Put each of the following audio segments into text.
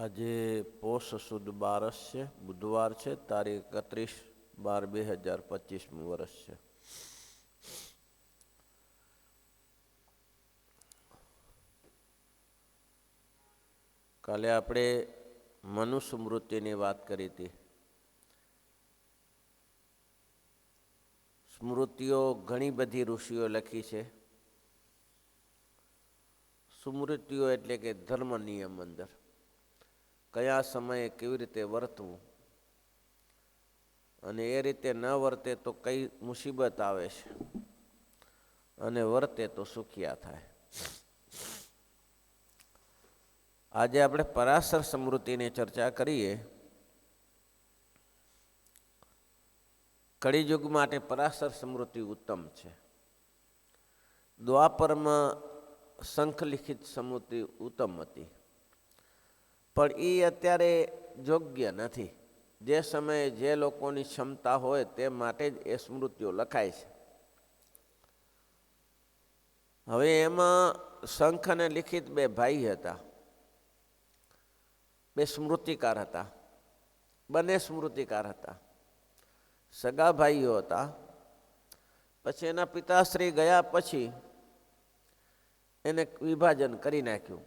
આજે પોષ સુદ 12 છે, બુધવાર છે, તારીખ 31/12/2025 વર્ષ છે. કાલે આપણે મનુસ્મૃતિની વાત કરી હતી. સ્મૃતિઓ ઘણી બધી ઋષિઓ લખી છે. સ્મૃતિઓ એટલે કે ધર્મ નિયમ અંદર કયા સમયે કેવી રીતે વર્તવું અને એ રીતે ન વર્તે તો કઈ મુસીબત આવે છે અને વર્તે તો સુખિયા થાય. આજે આપણે પરાશર સ્મૃતિની ચર્ચા કરીએ. કળિયુગ માટે પરાશર સ્મૃતિ ઉત્તમ છે. દ્વાપરમાં શંખલિખિત સ્મૃતિ ઉત્તમ હતી, પણ એ અત્યારે યોગ્ય નથી. જે સમયે જે લોકોની ક્ષમતા હોય તે માટે જ એ સ્મૃતિઓ લખાય છે. હવે એમાં શંખ અને લિખિત બે ભાઈ હતા, બે સ્મૃતિકાર હતા, બંને સ્મૃતિકાર હતા, સગા ભાઈઓ હતા. પછી એના પિતાશ્રી ગયા પછી એને વિભાજન કરી નાખ્યું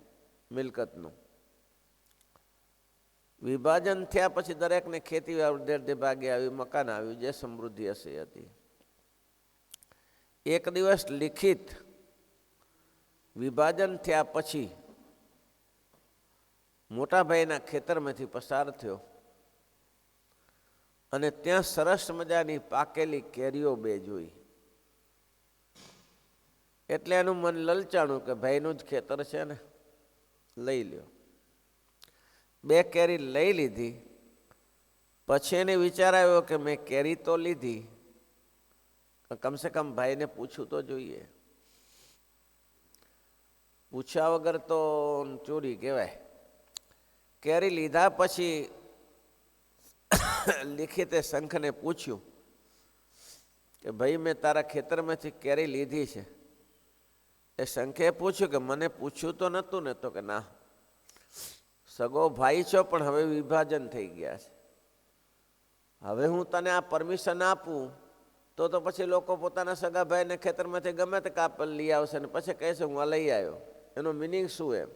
મિલકતનું. વિભાજન થયા પછી દરેકને ખેતી અડધે ભાગે આવી, મકાન આવ્યું, જે સમૃદ્ધિ હશે હતી. એક દિવસ લિખિત વિભાજન થયા પછી મોટા ભાઈના ખેતરમાંથી પસાર થયો અને ત્યાં સરસ મજાની પાકેલી કેરીઓ બે જોઈ. એટલે એનું મન લલચાણું કે ભાઈનું જ ખેતર છે ને, લઈ લ્યો. બે કેરી લઈ લીધી. પછી એને વિચાર આવ્યો કે મેં કેરી તો લીધી, કમસે કમ ભાઈને પૂછવું તો જોઈએ. પૂછ્યા વગર તો ચોરી કહેવાય. કેરી લીધા પછી લિખિતે શંખને પૂછ્યું કે ભાઈ મેં તારા ખેતરમાંથી કેરી લીધી છે. એ શંખે પૂછ્યું કે મને પૂછ્યું તો નહોતું ને? તો કે ના, સગો ભાઈ છો પણ હવે વિભાજન થઈ ગયા છે. હવે હું તને આ પરમિશન આપું તો પછી લોકો પોતાના સગા ભાઈને ખેતરમાંથી ગમે તે કાપ લઈ આવશે ને પછી કહેશે હું આ લઈ આવ્યો. એનો મિનિંગ શું? એમ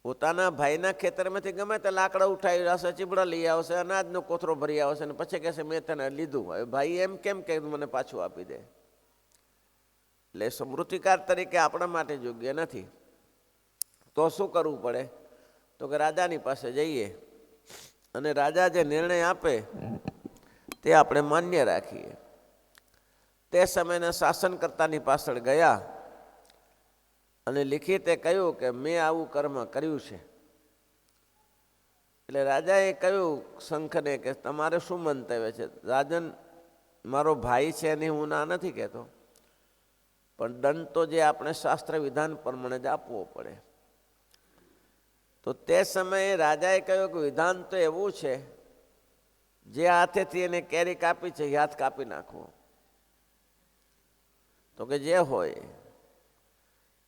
પોતાના ભાઈના ખેતરમાંથી ગમે તે લાકડા ઉઠાવી આવશે, ચીબડા લઈ આવશે, અનાજનો કોથરો ભરી આવશે ને પછી કહેશે મેં તને લીધું. હવે ભાઈ એમ કેમ કે મને પાછું આપી દે? એટલે સ્મૃતિકાર તરીકે આપણા માટે યોગ્ય નથી. તો શું કરવું પડે? તો કે રાજાની પાસે જઈએ અને રાજા જે નિર્ણય આપે તે આપણે માન્ય રાખીએ. તે સમયના શાસનકર્તાની પાછળ ગયા અને લિખિતે કહ્યું કે મેં આવું કર્મ કર્યું છે. એટલે રાજાએ કહ્યું શંખને કે તમારે શું મંતવ્ય છે? રાજન, મારો ભાઈ છે એની હું ના નથી કહેતો, પણ દંડ તો જે આપણે શાસ્ત્ર વિધાન પ્રમાણે જ આપવો પડે. તો તે સમયે રાજાએ કહ્યું કે વિધાન તો એવું છે, જે હાથેથી એને કેરી કાપી છે એ હાથ કાપી નાખવો. તો કે જે હોય.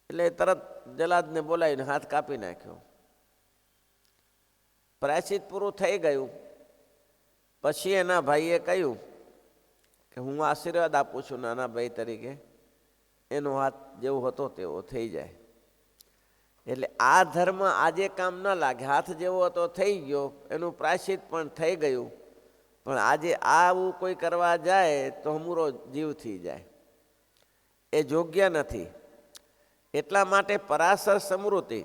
એટલે તરત જલાદને બોલાવીને હાથ કાપી નાખ્યો. પ્રાયશ્ચિત પૂરું થઈ ગયું. પછી એના ભાઈએ કહ્યું કે હું આશીર્વાદ આપું છું નાના ભાઈ તરીકે, એનો હાથ જેવો હતો તેવો થઈ જાય. એટલે આ ધર્મ આજે કામ ન લાગે. હાથ જેવો હતો થઈ ગયો, એનું પ્રાયશ્ચિત પણ થઈ ગયું, પણ આજે આવું કોઈ કરવા જાય તો હમુરો જીવ થઈ જાય. એ યોગ્ય નથી. એટલા માટે પરાશર સ્મૃતિ,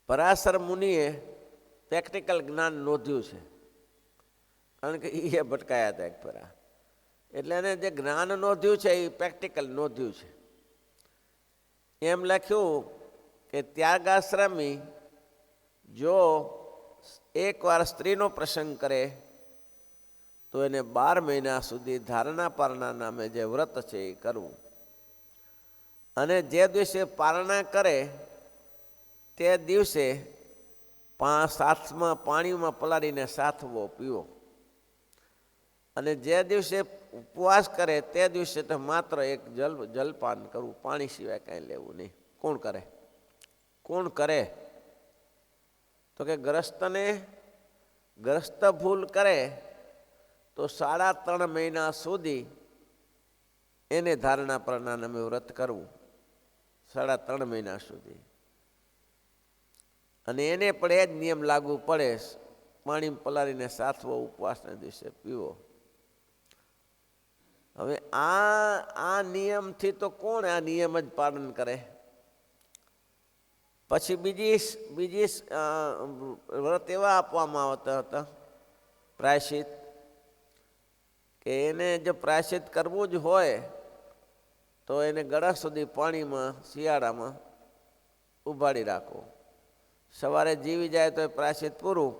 પરાશર મુનિએ પ્રેક્ટિકલ જ્ઞાન નોંધ્યું છે, કારણ કે એ ભટકાયા હતા એક ફરા. એટલે એને જે જ્ઞાન નોંધ્યું છે એ પ્રેક્ટિકલ નોંધ્યું છે. એમ લખ્યું કે ત્યાગાશ્રમી જો એકવાર સ્ત્રીનો પ્રસંગ કરે તો એને 12 મહિના સુધી ધારણા પારણા નામે જે વ્રત છે એ કરવું. અને જે દિવસે પારણા કરે તે દિવસે સાથમાં પાણીમાં પલાળીને સાથવો પીવો. અને જે દિવસે ઉપવાસ કરે તે દિવસે તો માત્ર એક જલપાન કરવું, પાણી સિવાય કાંઈ લેવું નહીં. કોણ કરે? કોણ કરે? તો કે ગ્રસ્ત ભૂલ કરે તો 3.5 મહિના સુધી એને ધારણા પ્રણાનામે વ્રત કરવું, 3.5 મહિના સુધી. અને એને પણ એ જ નિયમ લાગુ પડે, પાણી પલાળીને સાતવો ઉપવાસના દિવસે પીવો. હવે આ નિયમથી તો કોણ આ નિયમ જ પાલન કરે? પછી બીજી વ્રત એવા આપવામાં આવતા હતા પ્રાયશ્ચિત, કે એને જો પ્રાયશ્ચિત કરવું જ હોય તો એને ગળા સુધી પાણીમાં શિયાળામાં ઉભાડી રાખો. સવારે જીવી જાય તો એ પ્રાયશ્ચિત પૂરું,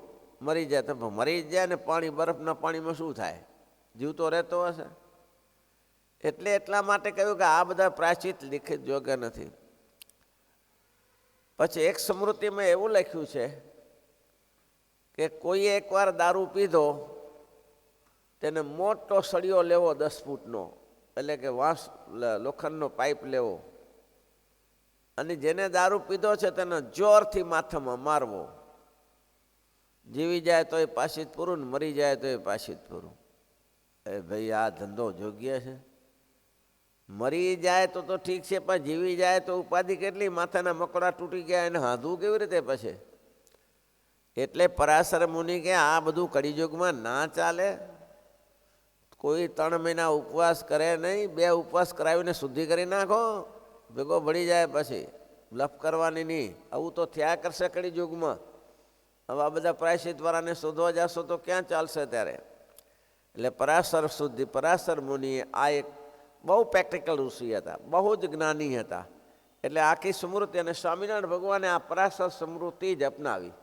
મરી જાય તો મરી જાય ને પાણી બરફના પાણીમાં શું થાય? જીવતો રહેતો હશે. એટલે એટલા માટે કહ્યું કે આ બધા પ્રાયશ્ચિત લિખિત યોગ્ય નથી. પછી એક સ્મૃતિમાં એવું લખ્યું છે કે કોઈએ એકવાર દારૂ પીધો, તેને મોટો સળિયો લેવો 10 ફૂટનો, એટલે કે લોખંડનો પાઇપ લેવો, અને જેને દારૂ પીધો છે તેને જોરથી માથામાં મારવો. જીવી જાય તો એ પ્રાયશ્ચિત પૂરું, ને મરી જાય તો એ પ્રાયશ્ચિત પૂરું. ભાઈ આ ધંધો યોગ્ય છે? મરી જાય તો ઠીક છે, પણ જીવી જાય તો ઉપાધિ કેટલી? માથાના મકોડા તૂટી ગયા, એને હાંધવું કેવી રીતે પછી? એટલે પરાશર મુનિ કે આ બધું કળિયુગમાં ના ચાલે. કોઈ 3 મહિના ઉપવાસ કરે નહીં, 2 ઉપવાસ કરાવીને શુદ્ધિ કરી નાખો, ભેગો ભળી જાય. પછી લફ કરવાની નહીં. આવું તો થયા કરશે કળિયુગમાં. હવે આ બધા પ્રાયશ્ચિત વાળાને શોધવા જશો તો ક્યાં ચાલશે ત્યારે? એટલે પરાશર મુનિએ આ એક બહુ પ્રેક્ટિકલ ઋષિ હતા, બહુ જ જ્ઞાની હતા. એટલે આખી સ્મૃતિ, અને સ્વામિનારાયણ ભગવાને આ પરાશર સ્મૃતિ જ અપનાવી.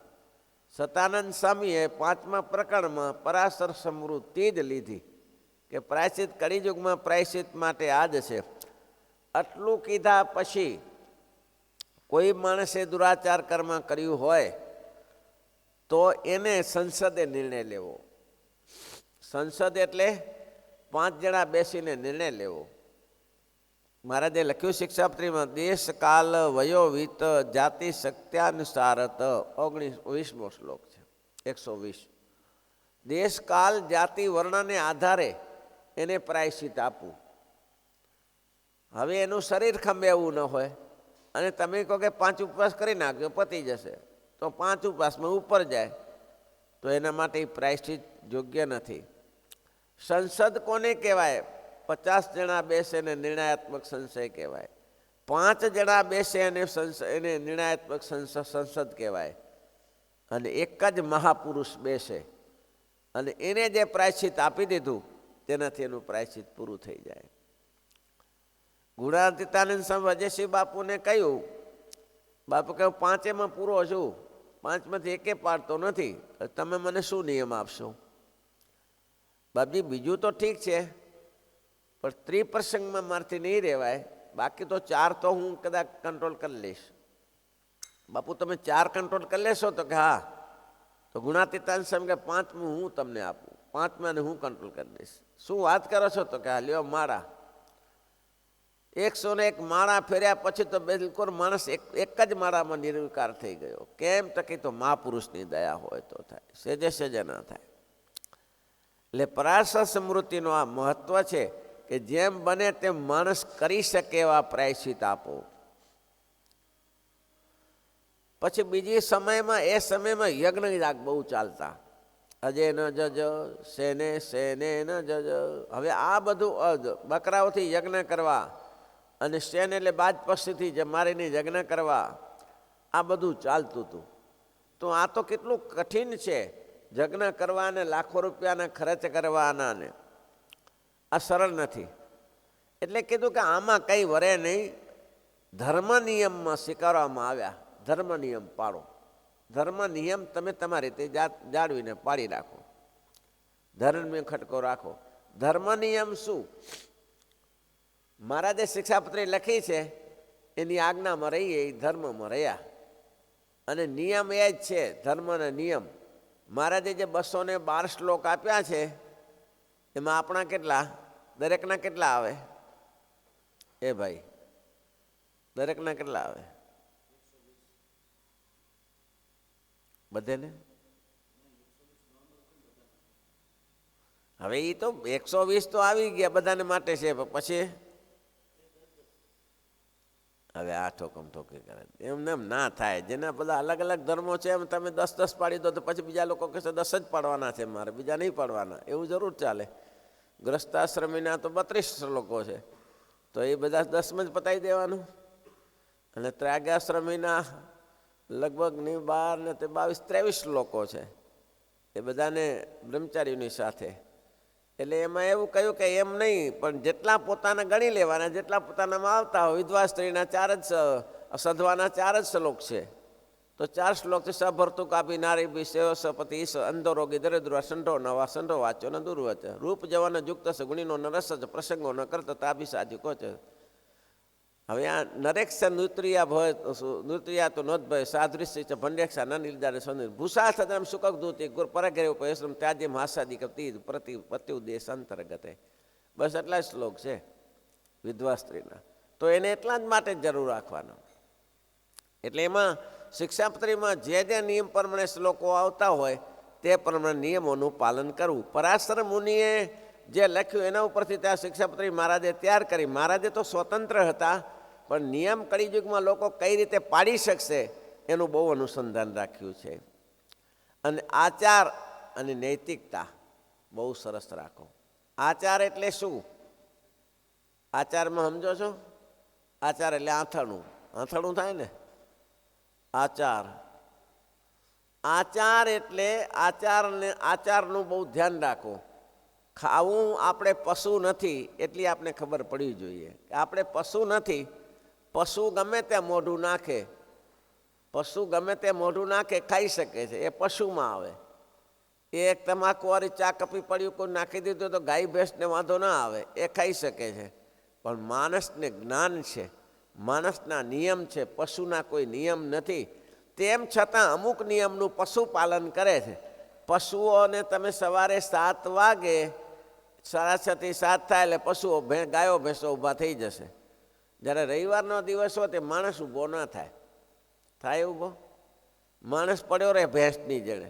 સતાનંદ સ્વામીએ 5મા પ્રકરણમાં પરાશર સ્મૃતિ જ લીધી કે પ્રાયશ્ચિત કળિયુગમાં પ્રાયશ્ચિત માટે આ જ છે. આટલું કીધા પછી કોઈ માણસે દુરાચાર કર્મ કર્યું હોય તો એને સંસદે નિર્ણય લેવો. સંસદ એટલે 5 જણા બેસીને નિર્ણય લેવો. મહારાજે લખ્યું શિક્ષાપત્રીમાં, દેશ કાલ વયો વિત જાતિ શક્ત્યાનુસારત, 20મો શ્લોક છે, 120. દેશ કાલ જાતિ વર્ણને આધારે એને પ્રાયશ્ચિત આપવું. હવે એનું શરીર ખંભે એવું ન હોય, અને તમે કહો કે 5 ઉપવાસ કરી નાખજો પતી જશે, તો 5 ઉપવાસમાં ઉપર જાય તો એના માટે પ્રાયશ્ચિત યોગ્ય નથી. સંસદ કોને કહેવાય? 50 જણા બેસે ને નિર્ણયાત્મક સંશય કહેવાય. 5 જણા બેસે એને નિર્ણયાત્મક સંસદ કહેવાય. અને એક જ મહાપુરુષ બેસે અને એને જે પ્રાયશ્ચિત આપી દીધું તેનાથી એનું પ્રાયશ્ચિત પૂરું થઈ જાય. ગુણાતીતાનંદ સ્વામી અજયસિંહ બાપુને કહ્યું, બાપુ કહ્યું 5એમાં પૂરો છું, 5માંથી એકે પાડતો નથી, તમે મને શું નિયમ આપશો? બાપજી બીજું તો ઠીક છે, પણ ત્રિપ્રસંગમાં મારથી નહીં રહેવાય, બાકી તો 4 તો હું કદાચ કંટ્રોલ કરી લઈશ. બાપુ તમે 4 કંટ્રોલ કરી લેશો? તો કે હા. તો ગુણાતીતાનંદ સ્વામી કે 5મું હું તમને આપું, 5માં હું કંટ્રોલ કરી દઈશ. શું વાત કરો છો? તો કે હા લ્યો માળા. 101 માળા ફેર્યા પછી તો બિલકુલ માણસ એક જ માળામાં નિર્વિકાર થઈ ગયો. કેમ? ટકી તો મહાપુરુષની દયા હોય તો થાય, સેજે ના થાય. એટલે પરાશર સ્મૃતિનો આ મહત્વ છે કે જેમ બને તેમ માણસ કરી શકે એવા પ્રાયશ્ચિત આપો. પછી બીજી સમયમાં, એ સમયમાં યજ્ઞ યાગ બહુ ચાલતા. અજય ન જજ સેને ન જજ. હવે આ બધું બકરાઓથી યજ્ઞ કરવા, અને સેન એટલે બાજ પક્ષીથી મારીને યજ્ઞ કરવા, આ બધું ચાલતું હતું. તો આ તો કેટલું કઠિન છે યજ્ઞ કરવાને, લાખો રૂપિયાના ખર્ચ કરવાના ને. આ સરળ નથી. એટલે કીધું કે આમાં કંઈ વરે નહીં, ધર્મ નિયમમાં સ્વીકારવામાં આવ્યા. ધર્મ નિયમ પાળો. ધર્મ નિયમ તમે તમારી રીતે જાળવીને પાડી રાખો. ધર્મ ખટકો રાખો. ધર્મ નિયમ શું? મહારાજે શિક્ષાપત્રી લખી છે, એની આજ્ઞામાં રહીએ, એ ધર્મમાં રહ્યા. અને નિયમ એ જ છે, ધર્મ અને નિયમ. મહારાજે જે 212 શ્લોક આપ્યા છે, એમાં આપણા કેટલા? દરેકના કેટલા આવે? એ ભાઈ દરેકના કેટલા આવે? બધેને. હવે એ તો 120 તો આવી ગયા બધાને માટે છે, પછી હવે આ ઠોકમ ઠોકી કરે એમને એમ ના થાય. જેના બધા અલગ અલગ ધર્મો છે એમ તમે 10 પાડી દો તો પછી બીજા લોકો કહેશે 10 જ પાડવાના છે મારે, બીજા નહીં પાડવાના, એવું જરૂર ચાલે. ગ્રસ્તાશ્રમીના તો 32 શ્લોકો છે, તો એ બધા 10માં જ પતાવી દેવાનું. અને ત્યાગાશ્રમીના લગભગ 12 ને તે 22-23 શ્લોકો છે, એ બધાને બ્રહ્મચારીઓની સાથે. એટલે એમાં એવું કહ્યું કે એમ નહીં, પણ જેટલા પોતાના ગણી લેવાના, જેટલા પોતાનામાં આવતા હોય. વિધવા સ્ત્રીના 4 જ, સધવાના 4 જ શ્લોક છે, તો 4 શ્લોકથી સભરતું કાપી નારી બી સેવ સપતિ ઈશ અંધો રોગી દરિદ્ર સંઢો નવા સંઢો વાંચો ને દુર્વચ રૂપ જવાન યુક્ત છે ગુણીનો નરસ જ પ્રસંગો ન કરતા તાભી સાજુ કોચ. હવે આ નરેક્ષ નૃત્રિયા ભય નૃત્રિયા તો નોત ભય સાધુશ્રી છે ભંડેક્ષા ન નિર્ધારે સૌંદર્ય ભૂષા સદમ સુકક દૂતી ગુર પરગરે ઉપશ્રમ ત્યાજ્ય હાસાદી કપતી પ્રતિ પત્યુદેશ અંતર્ગતે. બસ એટલા જ શ્લોક છે વિધવા સ્ત્રીના, તો એને એટલા જ માટે જ જરૂર રાખવાનો. એટલે એમાં શિક્ષાપત્રીમાં જે નિયમ પ્રમાણે શ્લોકો આવતા હોય તે પ્રમાણે નિયમોનું પાલન કરવું. પરાશર મુનિએ જે લખ્યું એના ઉપરથી ત્યાં શિક્ષાપત્રી મહારાજે તૈયાર કરી. મહારાજે તો સ્વતંત્ર હતા, પણ નિયમ કળિયુગમાં લોકો કઈ રીતે પાડી શકશે એનું બહુ અનુસંધાન રાખ્યું છે. અને આચાર અને નૈતિકતા બહુ સરસ રાખો. આચાર એટલે શું? આચારમાં સમજો છો? આચાર એટલે આથણું. આથણું થાય ને આચાર. આચાર એટલે આચારનું બહુ ધ્યાન રાખો. ખાવું આપણે પશુ નથી એટલી આપણે ખબર પડવી જોઈએ કે આપણે પશુ નથી. પશુ ગમે ત્યાં મોઢું નાખે, પશુ ગમે તે મોઢું નાખે ખાઈ શકે છે, એ પશુમાં આવે. એક તમાકુવાળી ચા કપી પડ્યું કોઈ નાખી દીધું તો ગાય ભેંસને વાંધો ના આવે, એ ખાઈ શકે છે. પણ માણસને જ્ઞાન છે, માણસના નિયમ છે, પશુના કોઈ નિયમ નથી. તેમ છતાં અમુક નિયમનું પશુપાલન કરે છે. પશુઓને તમે સવારે 7 વાગે 6:30 થી 7 થાય એટલે પશુઓ ગાયો ભેંસો ઊભા થઈ જશે. જ્યારે રવિવારનો દિવસ હોય તે માણસ ઊભો ના થાય. થાય ઊભો? માણસ પડ્યો રહે ભેંસની જડે.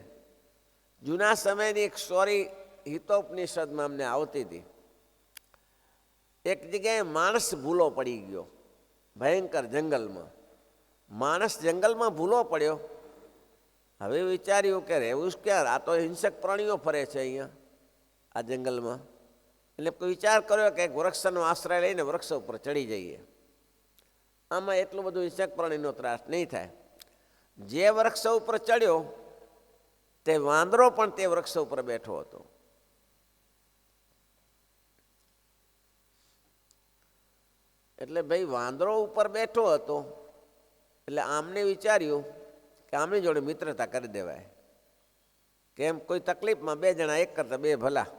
જૂના સમયની એક સ્ટોરી હિતોપનિષદમાં અમને આવતી હતી. એક જગ્યાએ માણસ ભૂલો પડી ગયો ભયંકર જંગલમાં. માણસ જંગલમાં ભૂલો પડ્યો. હવે વિચાર્યું કે રહેવું જ ક્યાં, આ તો હિંસક પ્રાણીઓ ફરે છે અહીંયા આ જંગલમાં. એટલે કોઈ વિચાર કર્યો કે એક વૃક્ષનો આશ્રય લઈને વૃક્ષ ઉપર ચડી જઈએ. આમાં એટલું બધું હિંસક પ્રાણીનો ત્રાસ નહીં થાય. જે વૃક્ષ ઉપર ચડ્યો તે વાંદરો પણ તે વૃક્ષ ઉપર બેઠો હતો. એટલે ભાઈ વાંદરો ઉપર બેઠો હતો એટલે આમને વિચાર્યું કે આમની જોડે મિત્રતા કરી દેવાય. કેમ કોઈ તકલીફમાં 2 જણા એક કરતા 2 ભલા.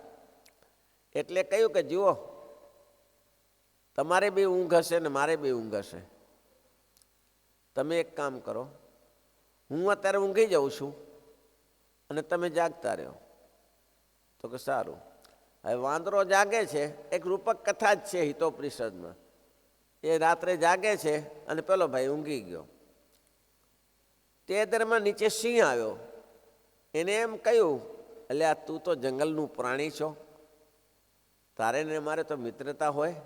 એટલે કહ્યું કે જુઓ તમારે બી ઊંઘ હશે ને મારે બી ઊંઘ હશે. તમે એક કામ કરો, હું અત્યારે ઊંઘી જાઉં છું અને તમે જાગતા રહ્યો. તો કે સારું. હવે વાંદરો જાગે છે, એક રૂપક કથા જ છે હિતોપનિષદમાં. એ રાત્રે જાગે છે અને પેલો ભાઈ ઊંઘી ગયો. તે દરમિયાન નીચે સિંહ આવ્યો. એને એમ કહ્યું, એટલે આ તું તો જંગલનું પ્રાણી છો, તારે ને મારે તો મિત્રતા હોય,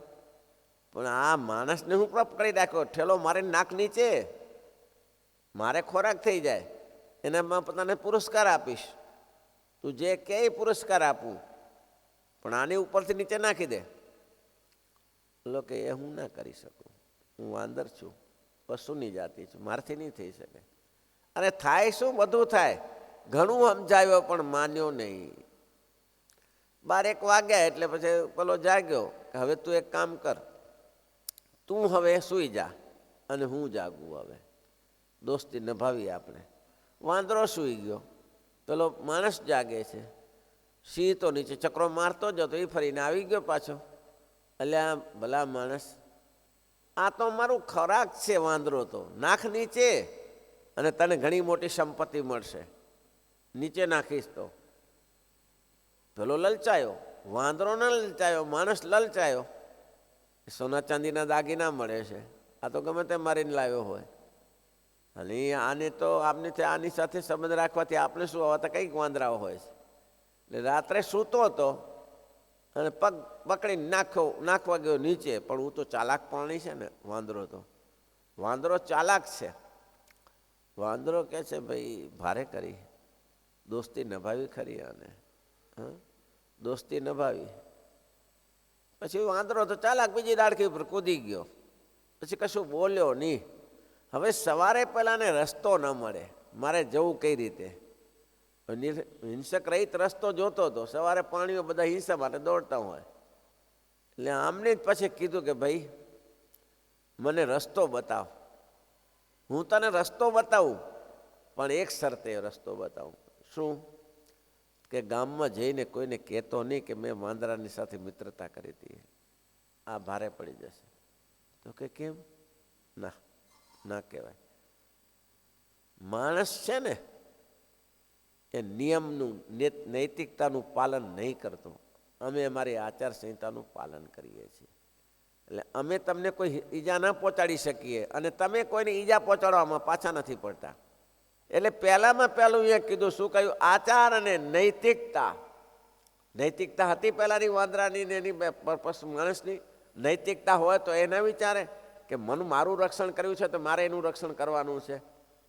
પણ આ માણસને હું પકડી રાખ્યો, ઠેલો મારે નાક નીચે, મારે ખોરાક થઈ જાય, એનામાં પોતાને પુરસ્કાર આપીશ, તું જે કે પુરસ્કાર આપું, પણ આની ઉપરથી નીચે નાખી દે. કે એ હું ના કરી શકું, હું વાંદર છું, પશુની જાતિ છું, મારથી નહીં થઈ શકે. અને થાય શું? બધું થાય. ઘણું સમજાવ્યો પણ માન્યો નહીં. 12-1 વાગ્યા એટલે પછી પેલો જાગ્યો કે હવે તું એક કામ કર, તું હવે સૂઈ જા અને હું જાગું. હવે દોસ્તી નિભાવીએ આપણે. વાંદરો સૂઈ ગયો, પેલો માણસ જાગે છે. સિંહ તો નીચે ચક્રો મારતો જતો, એ ફરીને આવી ગયો પાછો. એટલે આ ભલા માણસ, આ તો મારું ખોરાક છે, વાંદરો તો નાખ નીચે અને તને ઘણી મોટી સંપત્તિ મળશે, નીચે નાખીશ તો. પેલો લલચાયો, વાંદરો ન લલચાયો, માણસ લલચાયો. સોના ચાંદીના દાગીના મળે છે, આ તો ગમે તે મારીને લાવ્યો હોય. અને આને તો આની સાથે સંબંધ રાખવાથી આપણે શું હવે તો કંઈક વાંદરાઓ હોય છે. એટલે રાત્રે સૂતો હતો અને પગ પકડીને નાખવા ગયો નીચે, પણ હું તો ચાલાક પ્રાણી છે ને વાંદરો ચાલાક છે. વાંદરો કહે છે ભાઈ ભારે કરી, દોસ્તી નભાવી ખરી આને, દોસ્તી નભાવી. પછી વાંદરો તો ચાલાક બીજી ડાળખી ઉપર કૂદી ગયો, પછી કશું બોલ્યો નહીં. હવે સવારે પહેલાં ને રસ્તો ન મળે, મારે જવું કઈ રીતે? હિંસક રહિત રસ્તો જોતો હતો. સવારે પાણીઓ બધા હિંસા માટે દોડતા હોય, એટલે આમને જ પછી કીધું કે ભાઈ મને રસ્તો બતાવ. હું તને રસ્તો બતાવું, પણ એક શરતે રસ્તો બતાવું. શું? કે ગામમાં જઈને કોઈને કહેતો નહીં કે મેં વાંદરાની સાથે મિત્રતા કરી હતી. આ ભારે પડી જશે. તો કે કેમ? ના કહેવાય. માણસ છે ને એ નિયમનું નૈતિકતાનું પાલન નહીં કરતો. અમે અમારી આચારસંહિતાનું પાલન કરીએ છીએ. એટલે અમે તમને કોઈ ઈજા ન પહોંચાડી શકીએ અને તમે કોઈને ઈજા પહોંચાડવામાં પાછા નથી પડતા. એટલે પહેલામાં પહેલું એ કીધું, શું કહ્યું? આચાર અને નૈતિકતા. નૈતિકતા હતી પહેલાંની વાંદરાની ને એની માણસની. નૈતિકતા હોય તો એ ન વિચારે કે મારું રક્ષણ કર્યું છે તો મારે એનું રક્ષણ કરવાનું છે,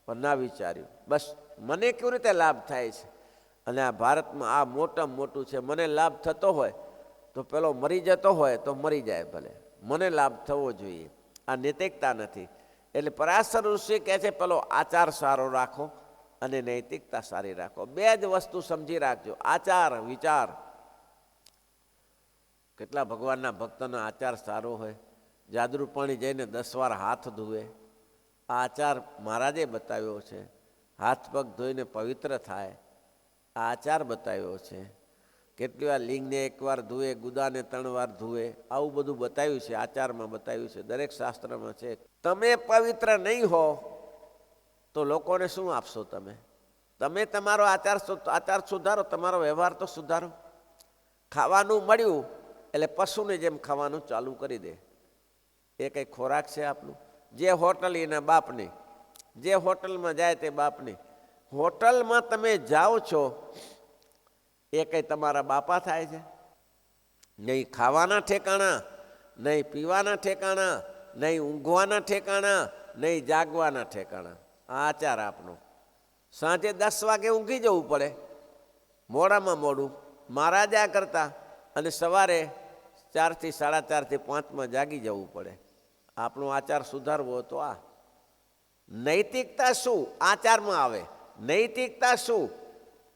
પણ ના વિચાર્યું. બસ મને કેવી રીતે લાભ થાય છે, અને આ ભારતમાં આ મોટામાં મોટું છે. મને લાભ થતો હોય તો પેલો મરી જતો હોય તો મરી જાય ભલે, મને લાભ થવો જોઈએ. આ નૈતિકતા નથી. એટલે પરાશર ઋષિ કહે છે પેલો આચાર સારો રાખો અને નૈતિકતા સારી રાખો. બે જ વસ્તુ સમજી રાખજો, આચાર વિચાર. કેટલા ભગવાનના ભક્તોનો આચાર સારો હોય. જાદરૂપાણી જઈને 10 વાર હાથ ધોવે. આ આચાર મહારાજે બતાવ્યો છે. હાથ પગ ધોઈને પવિત્ર થાય, આ આચાર બતાવ્યો છે. કેટલી વાર લિંગને 1 વાર ધુએ, ગુદાને 3 વાર ધુએ, આવું બધું બતાવ્યું છે, આચારમાં બતાવ્યું છે, દરેક શાસ્ત્રમાં છે. તમે પવિત્ર નહીં હો તો લોકોને શું આપશો? તમે તમારો આચાર સુધારો, તમારો વ્યવહાર તો સુધારો. ખાવાનું મળ્યું એટલે પશુને જેમ ખાવાનું ચાલુ કરી દે. એ કંઈ ખોરાક છે આપણું? જે હોટલ એના બાપની, જે હોટલમાં જાય તે બાપની. હોટલમાં તમે જાઓ છો એ કંઈ તમારા બાપા થાય છે? નહીં ખાવાના ઠેકાણા, નહીં પીવાના ઠેકાણા, નહીં ઊંઘવાના ઠેકાણા, નહીં જાગવાના ઠેકાણા. આ આચાર આપણો. સાંજે 10 વાગે ઊંઘી જવું પડે, મોડામાં મોડું મહારાજા કરતા, અને સવારે 4 થી 4:30 થી 5 જાગી જવું પડે. આપણો આચાર સુધારવો તો આ. નૈતિકતા શું આચારમાં આવે? નૈતિકતા શું?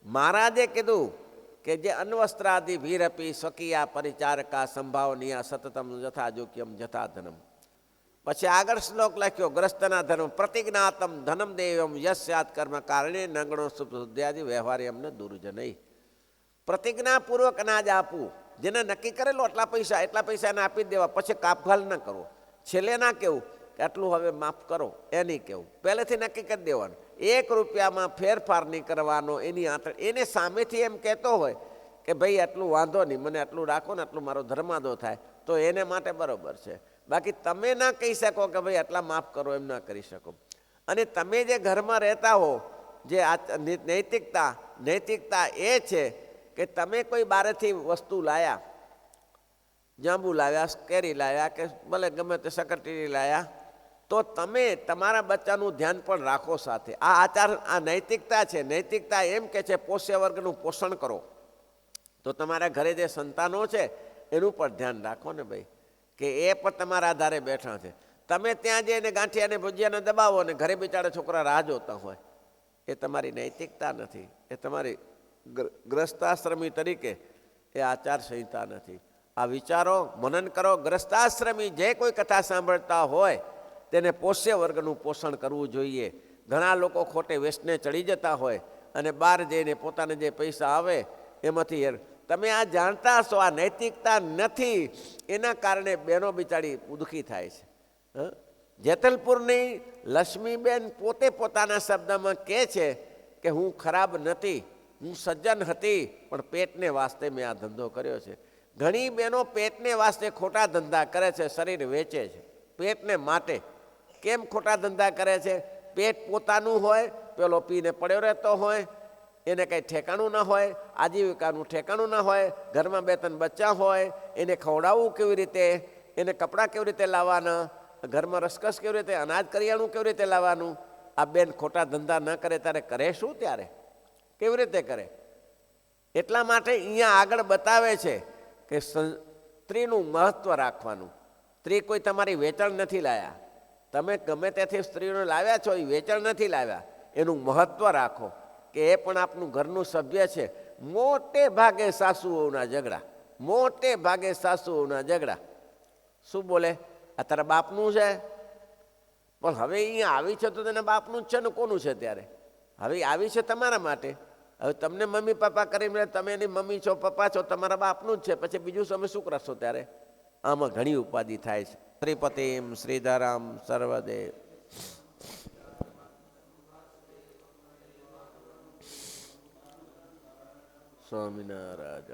મહારાજે કીધું કે જે અન્વસ્ત્રાદિ ભીરપી સ્વકીયા પરિચારકા સંભાવનીયા સતતમ યથાજોક્યમ જથાધનમ. પછી આગળ શ્લોક લખ્યો, ગ્રસ્તના ધર્મ પ્રતિજ્ઞાતમ ધનમ દેવમ યસ્યાત કર્મ કારણે નગણો શુદ્ધાદિ વ્યવહારે અમને દુર્જનય. પ્રતિજ્ઞાપૂર્વક અનાજ આપવું. જેને નક્કી કરેલો એટલા પૈસા એને આપી દેવા, પછી કાપઘાલ ન કરવો. છેલ્લે ના કેવું કે આટલું હવે માફ કરો, એ નહીં કેવું, પહેલેથી નક્કી કરી દેવાનું. 1 રૂપિયામાં ફેરફાર નહીં કરવાનો. એને સામેથી એમ કહેતો હોય કે ભાઈ આટલું વાંધો નહીં, મને આટલું રાખો ને, આટલું મારો ધર્માદો થાય તો એને માટે બરોબર છે. બાકી તમે ના કહી શકો કે ભાઈ આટલા માફ કરો, એમ ના કરી શકો. અને તમે જે ઘરમાં રહેતા હો, જે નૈતિકતા એ છે કે તમે કોઈ બારેથી વસ્તુ લાયા, જાંબુ લાવ્યા, કેરી લાવ્યા, કે ભલે ગમે તે શકરટેરી લાવ્યા, તો તમે તમારા બચ્ચાનું ધ્યાન પણ રાખો સાથે. આ આચાર, આ નૈતિકતા છે. નૈતિકતા એમ કે છે પોષ્ય વર્ગનું પોષણ કરો. તો તમારા ઘરે જે સંતાનો છે એનું પણ ધ્યાન રાખો ને ભાઈ, કે એ પણ તમારા આધારે બેઠા છે. તમે ત્યાં જઈને ગાંઠિયાને ભજીયાને દબાવો ને ઘરે બિચારા છોકરા રાહ જોતા હોય, એ તમારી નૈતિકતા નથી. એ તમારી ગ્રસ્તાશ્રમી તરીકે એ આચાર સંહિતા નથી. આ વિચારો, મનન કરો. ગ્રસ્તાશ્રમી જે કોઈ કથા સાંભળતા હોય તેને પોષ્ય વર્ગનું પોષણ કરવું જોઈએ. ઘણા લોકો ખોટે વ્યસને ચડી જતા હોય અને બહાર જઈને પોતાને જે પૈસા આવે એમાંથી તમે આ જાણતા હશો આ નૈતિકતા નથી. એના કારણે બહેનો બિચારી દુઃખી થાય છે. જેતલપુરની લક્ષ્મીબેન પોતે પોતાના શબ્દમાં કહે છે કે હું ખરાબ નથી, હું સજ્જન હતી, પણ પેટને વાસ્તે મેં આ ધંધો કર્યો છે. ઘણી બહેનો પેટને વાસ્તે ખોટા ધંધા કરે છે, શરીર વેચે છે પેટને માટે. કેમ ખોટા ધંધા કરે છે? પેટ પોતાનું હોય, પેલો પીને પડ્યો રહેતો હોય, એને કંઈ ઠેકાણું ના હોય, આજીવિકાનું ઠેકાણું ના હોય, ઘરમાં 2-3 બચ્ચા હોય, એને ખવડાવવું કેવી રીતે, એને કપડાં કેવી રીતે લાવવાના, ઘરમાં રસકસ કેવી રીતે, અનાજ કરિયાણું કેવી રીતે લાવવાનું. આ બેન ખોટા ધંધા ન કરે ત્યારે કરે શું? ત્યારે કેવી રીતે કરે? એટલા માટે અહીંયા આગળ બતાવે છે કે સ્ત્રીનું મહત્ત્વ રાખવાનું. સ્ત્રી કોઈ તમારી વેચાણ નથી લાવ્યા, તમે ગમે ત્યાંથી સ્ત્રીઓને લાવ્યા છો, એ વેચાણ નથી લાવ્યા. એનું મહત્ત્વ રાખો કે એ પણ આપનું ઘરનું સભ્ય છે. મોટે ભાગે સાસુઓના ઝઘડા, મોટે ભાગે સાસુઓના ઝઘડા. શું બોલે? આ તારા બાપનું છે, પણ હવે અહીંયા આવી છે તો તેના બાપનું જ છે ને કોનું છે? ત્યારે હવે આવી છે તમારા માટે. હવે તમને મમ્મી પપ્પા કરીને તમે એની મમ્મી છો, પપ્પા છો, તમારા બાપનું જ છે, પછી બીજું તમે શું કરશો? ત્યારે આમાં ઘણી ઉપાધિ થાય છે. શ્રીપતિમ શ્રીધરામ સર્વદેવ. સ્વામિનારાયણ.